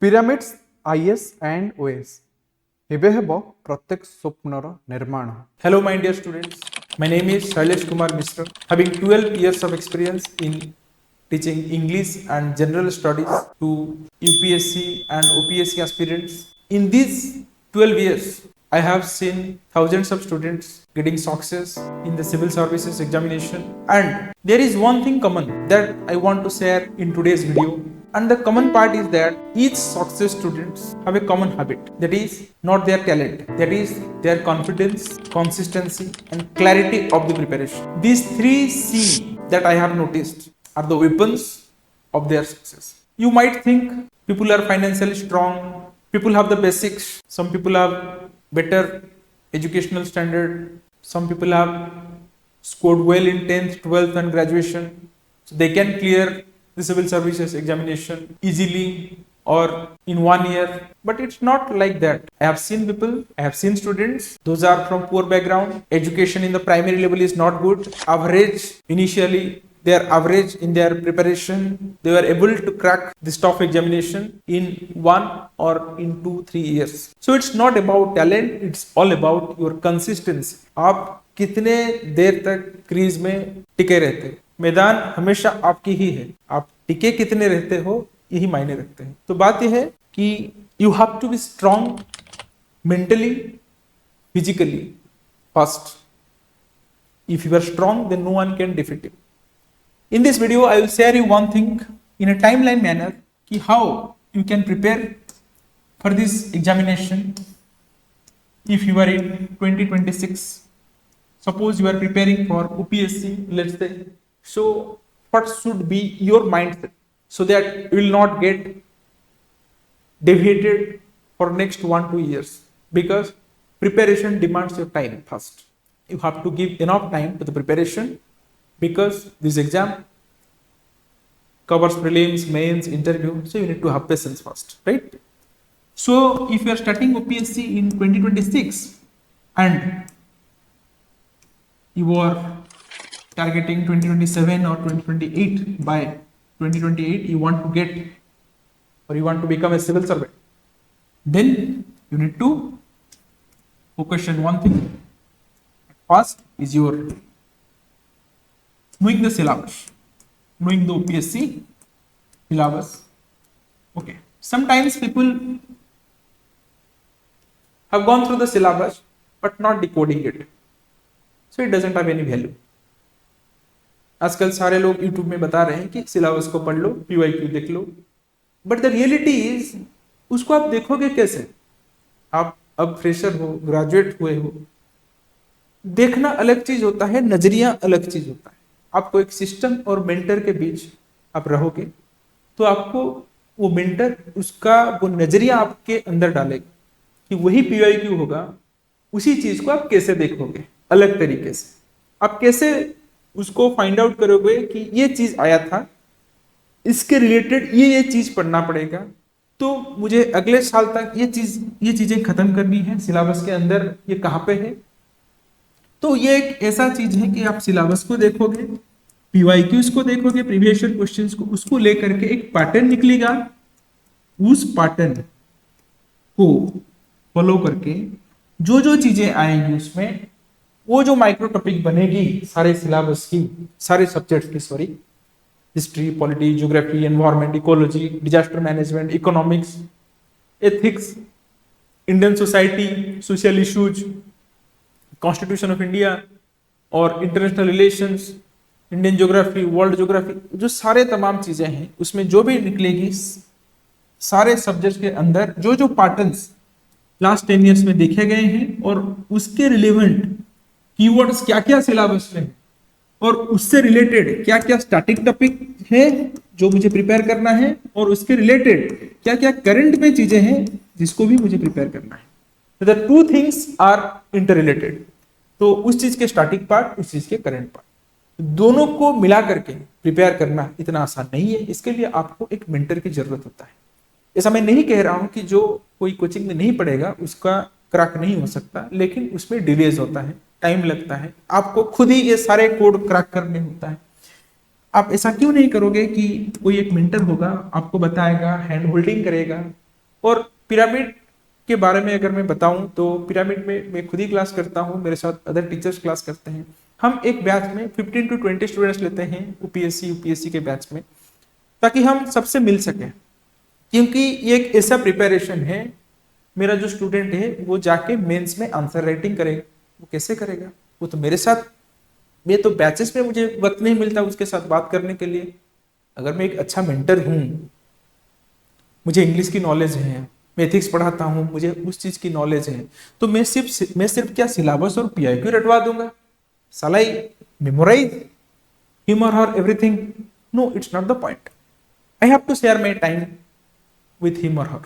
Pyramids IS and OS ଏବେ ହେବ ପ୍ରତ୍ୟେକ ସ୍ୱପ୍ନର ନିର୍ମାଣ। Hello, my dear students. My name is Shailesh Kumar Mishra, having 12 years of experience in teaching English and general studies to UPSC and OPSC aspirants. In these 12 years, I have seen thousands of students getting success in the civil services examination, and there is one thing common that I want to share in today's video. And the common part is that each success students have a common habit, that is not their talent, that is their confidence, consistency and clarity of the preparation. These 3C that I have noticed are the weapons of their success. You might think people are financially strong, people have the basics, some people have better educational standard, some people have scored well in 10th, 12th and graduation, so they can clear the civil services examination easily or in 1 year. But it's not like that. I have seen people, I have seen students, those are from poor background, education in the primary level is not good, average initially, they are average in their preparation, they were able to crack this tough examination in 1 or in 2-3 years. So it's not about talent, it's all about your consistency. आप कितने देर तक crease में टिके रहते हो, मैदान हमेशा आपकी ही है, आप टिके कितने रहते हो यही मायने रखते हैं। तो बात यह है कि you have to be strong mentally, physically first. If you are strong then no one can defeat you. In this video I will share you one thing in a timeline manner कि how you can prepare for this examination if you are in 2026. Suppose you are preparing for UPSC, let's say. So what should be your mindset so that you will not get deviated for next 1-2 years? Because preparation demands your time first. You have to give enough time to the preparation because this exam covers prelims, mains, interview. So you need to have patience first, right? So if you are starting UPSC in 2026 and you are targeting 2027 or 2028, by 2028 you want to get or you want to become a civil servant, then you need to focus on one thing. First is your knowing the syllabus, knowing the UPSC syllabus. Okay, sometimes people have gone through the syllabus but not decoding it, so it doesn't have any value. आजकल सारे लोग YouTube में बता रहे हैं कि syllabus को पढ़ लो, PYQ देख लो, बट द रियलिटी इज उसको आप देखोगे कैसे? आप अब फ्रेशर हो, ग्रेजुएट हुए हो, देखना अलग चीज होता है, नजरिया अलग चीज होता है। आपको एक सिस्टम और मेंटर के बीच आप रहोगे तो आपको वो मेंटर उसका वो नजरिया आपके अंदर डालेगा कि वही PYQ होगा, उसी चीज को आप कैसे देखोगे अलग तरीके से। आप कैसे उसको फाइंड आउट करोगे कि ये चीज आया था, इसके रिलेटेड ये चीज पढ़ना पड़ेगा, तो मुझे अगले साल तक ये चीजें खत्म करनी है, सिलेबस के अंदर ये कहाँ पे है। तो ये एक ऐसा चीज है कि आप सिलेबस को देखोगे, PYQs को देखोगे, प्रीवियस ईयर क्वेश्चंस को, उसको लेकर के एक पैटर्न निकलेगा, उस पैटर्न को फॉलो करके जो जो चीजें आएंगी उसमें वो जो माइक्रो टॉपिक बनेगी सारे सिलेबस की, सारे सब्जेक्ट्स की, sorry, history, polity, geography, environment, ecology, disaster management, economics, ethics, Indian society, social issues, constitution of India और international relations, Indian geography, world geography, जो सारे तमाम चीजें हैं उसमें जो भी निकलेगी, सारे सब्जेक्ट्स के अंदर जो जो पैटर्न्स लास्ट 10 इयर्स में देखे गए हैं और उसके रिलेवेंट कीवर्ड्स क्या क्या सिलेबस में और उससे रिलेटेड क्या क्या स्टैटिक टॉपिक है जो मुझे प्रिपेयर करना है और उसके रिलेटेड क्या क्या करंट में चीजें हैं जिसको भी मुझे प्रिपेयर करना है। The two things are interrelated. तो उस चीज के स्टैटिक पार्ट, उस चीज के करंट पार्ट, दोनों को मिला करके प्रिपेयर करना इतना आसान नहीं है। इसके लिए आपको एक मेंटर की जरूरत होता है। ऐसा मैं नहीं कह रहा हूं कि जो कोई कोचिंग में नहीं पढ़ेगा उसका क्रैक नहीं हो सकता, लेकिन उसमें डिलेज होता है, टाइम लगता है, आपको खुद ही ये सारे कोड क्रैक करने होता है। आप ऐसा क्यों नहीं करोगे कि कोई एक मेंटर होगा, आपको बताएगा, हैंड होल्डिंग करेगा, और पिरामिड के बारे में अगर मैं बताऊं तो पिरामिड में मैं खुद ही क्लास करता हूं, मेरे साथ अदर टीचर्स क्लास करते हैं। हम एक बैच में 15 to 20 स्टूडेंट्स लेते हैं यूपीएससी यूपीएससी के बैच में, ताकि हम सबसे मिल सकें, क्योंकि ये एक ऐसा प्रिपरेशन है, मेरा जो स्टूडेंट है वो जाके मेंस में आंसर राइटिंग करेगा, वो कैसे करेगा? वो तो मेरे साथ, मैं तो बैचेस में मुझे वक्त नहीं मिलता उसके साथ बात करने के लिए। अगर मैं एक अच्छा मेंटर हूँ, मुझे इंग्लिश की नॉलेज है, मैं एथिक्स पढ़ाता हूँ, मुझे उस चीज की नॉलेज है, तो मैं सिर्फ क्या सिलेबस और पीआईक्यू रटवा दूंगा, साला मेमोराइज हिम और her everything? No, it's not the point. I have to share my time with him और हर।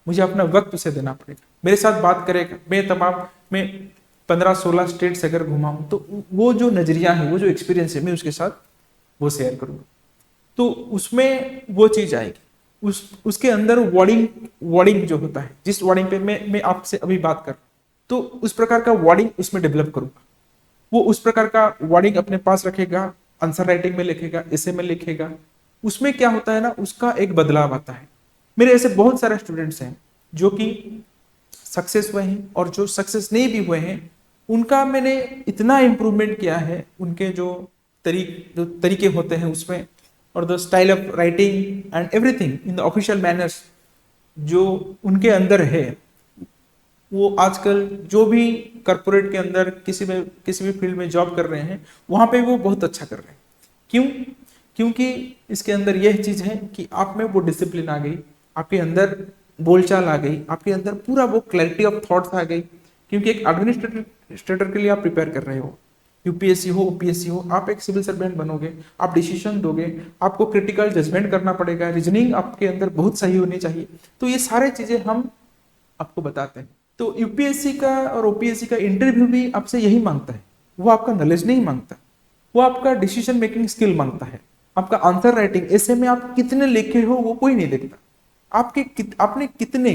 मुझे अपना वक्त उसे देना पड़ेगा, मेरे साथ बात करेगा। मैं 15-16 स्टेट्स अगर घुमा हूं तो वो जो नजरिया है, वो जो एक्सपीरियंस है, मैं उसके साथ वो शेयर करूंगा, तो उसमें वो चीज आएगी। उसके अंदर वर्डिंग जो होता है, जिस वर्डिंग पे मैं आपसे अभी बात कर रहा हूं, तो उस प्रकार का वर्डिंग उसमें डेवलप करूंगा। वो उस प्रकार का वर्डिंग अपने पास रखेगा, आंसर राइटिंग में लिखेगा, एसे में लिखेगा। उसमें क्या होता है ना, उसका एक बदलाव आता है। मेरे ऐसे बहुत सारे स्टूडेंट्स हैं जो कि सक्सेस हुए हैं, और जो सक्सेस नहीं भी हुए हैं उनका मैंने इतना इम्प्रूवमेंट किया है, उनके जो तरीके होते हैं उसमें, और the style of writing and everything in the official manners जो उनके अंदर है, वो आजकल जो भी कॉर्पोरेट के अंदर किसी भी फील्ड में जॉब कर रहे हैं, वहां पे वो बहुत अच्छा कर रहे हैं। क्यों? क्योंकि इसके अंदर यह चीज है कि आप में वो डिसिप्लिन आ गई, आपके अंदर बोलचाल आ गई, आपके अंदर पूरा वो क्लैरिटी ऑफ थॉट्स आ गई। क्योंकि एक एडमिनिस्ट्रेटर के लिए आप प्रिपेयर कर रहे हो, यूपीएससी हो ओपीएससी हो, आप एक सिविल सर्वेंट बनोगे, आप डिसीजन दोगे, आपको क्रिटिकल जजमेंट करना पड़ेगा, रीजनिंग आपके अंदर बहुत सही होनी चाहिए। तो ये सारे चीजें हम आपको बताते हैं। तो यूपीएससी का और ओपीएससी का इंटरव्यू भी आपसे यही मांगता है, वो आपका नॉलेज नहीं मांगता, वो आपका डिसीजन मेकिंग स्किल मांगता है, आपका आंसर राइटिंग, ऐसे में आप कितने लिखे हो वो कोई नहीं देखता, आपने कितने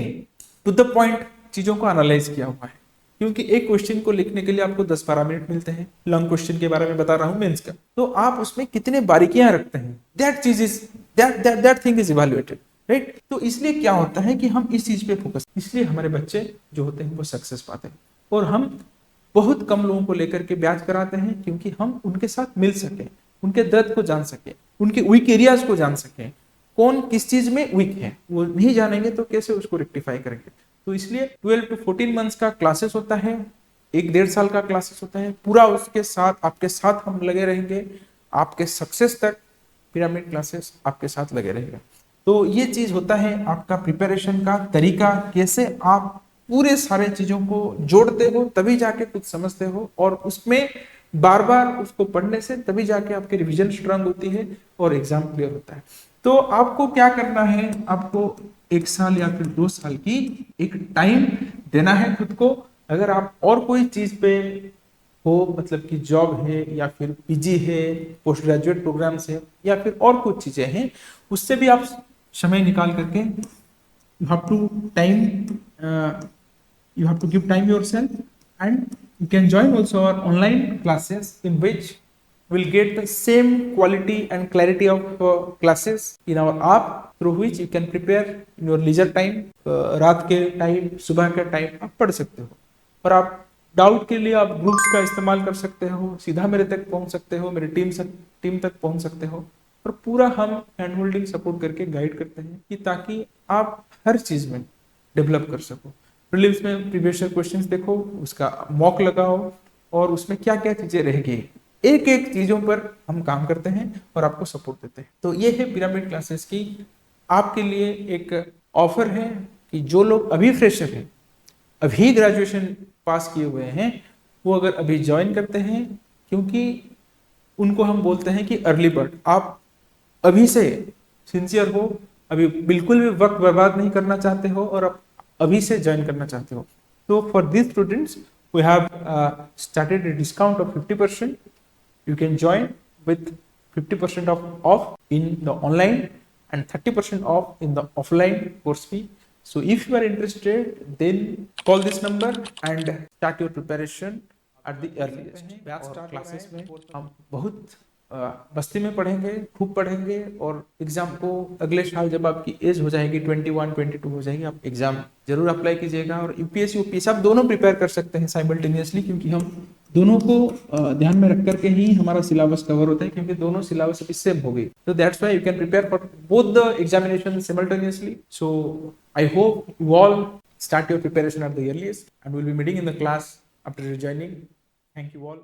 टू द पॉइंट चीजों को एनालाइज किया हुआ है। क्योंकि एक क्वेश्चन को लिखने के लिए आपको 10-12 मिनट मिलते हैं, लॉन्ग क्वेश्चन के बारे में बता रहा हूं मेंस का, तो आप उसमें कितने बारीकियां रखते हैं, that thing is evaluated, right? तो इसलिए क्या होता है कि हम इस चीज पे फोकस, इसलिए हमारे बच्चे जो होते हैं वो सक्सेस पाते हैं। और हम बहुत कम लोगों को लेकर के ब्याज कराते हैं, क्योंकि हम उनके साथ मिल सके, उनके दर्द को जान सके, उनके वीक एरियाज को जान सके, कौन किस चीज में वीक है, वो नहीं जानेंगे तो कैसे उसको रेक्टिफाई करेंगे। तो इसलिए 12 to 14 मंथ्स का क्लासेस होता है, 1-1.5 साल का क्लासेस होता है, पूरा उसके साथ आपके साथ हम लगे रहेंगे, आपके सक्सेस तक पिरामिड क्लासेस आपके साथ लगे रहेगा। तो ये चीज होता है आपका प्रिपरेशन का तरीका, कैसे आप पूरे सारे चीजों को जोड़ते हो तभी जाके कुछ समझते हो, और उसमें बार बार उसको पढ़ने से तभी जाके आपकी रिवीजन स्ट्रांग होती है और एग्जाम क्लियर होता है। तो आपको क्या करना है, आपको 1 साल या फिर 2 साल की एक टाइम देना है खुद को। अगर आप और कोई चीज पे हो, मतलब कि जॉब है या फिर पीजी है, पोस्ट ग्रेजुएट प्रोग्राम्स है, या फिर और कुछ चीजें हैं, उससे भी आप समय निकाल करके you have to give time yourself, and you can join also our online classes in which will get the same quality and clarity of classes in our app, through which you can prepare in your leisure time, रात के time, सुबह के time आप पढ़ सकते हो। और आप डाउट के लिए आप ग्रुप्स का इस्तेमाल कर सकते हो, सीधा मेरे तक पहुंच सकते हो, मेरे टीम तक पहुंच सकते हो, और पूरा हम हैंड होल्डिंग सपोर्ट करके गाइड करते हैं कि ताकि आप हर चीज में डेवलप कर सको। प्रीलिम्स में प्रीवियस ईयर क्वेश्चंस देखो, उसका मॉक लगाओ, और उसमें क्या क्या चीजें रहेगी, एक एक चीजों पर हम काम करते हैं और आपको सपोर्ट देते हैं। तो ये है पिरामिड क्लासेस की आपके लिए एक ऑफर है कि जो लोग अभी फ्रेशर हैं, अभी ग्रेजुएशन पास किए हुए हैं, वो अगर अभी ज्वाइन करते हैं, क्योंकि उनको हम बोलते हैं कि अर्ली बर्ड, आप अभी से सिंसियर हो, अभी बिल्कुल भी वक्त बर्बाद नहीं करना चाहते हो, और आप अभी से ज्वाइन करना चाहते हो, तो for this students we have started a discount of 50%. You can join with 50% off in the online and 30% off in the offline course fee. So if you are interested, then call this number and start your preparation at the earliest. Batch start classes में हम बहुत बस्ती में पढ़ेंगे, खूब पढ़ेंगे, और exam को अगले साल जब आपकी एज हो जाएगी 21 22 हो जाएगी, आप एग्जाम जरूर अप्लाई कीजिएगा। और यूपीएससी यूपीएससी आप दोनों प्रिपेयर कर सकते हैं साइमल्टेनियसली, क्योंकि हम दोनों को ध्यान में रख करके ही हमारा सिलेबस कवर होता है, क्योंकि दोनों सिलेबस अभी सेम हो गई। तो that's why you can prepare for both the examination simultaneously. So I hope you all start your preparation at the earliest, and we'll be meeting in the class after joining. Thank you all.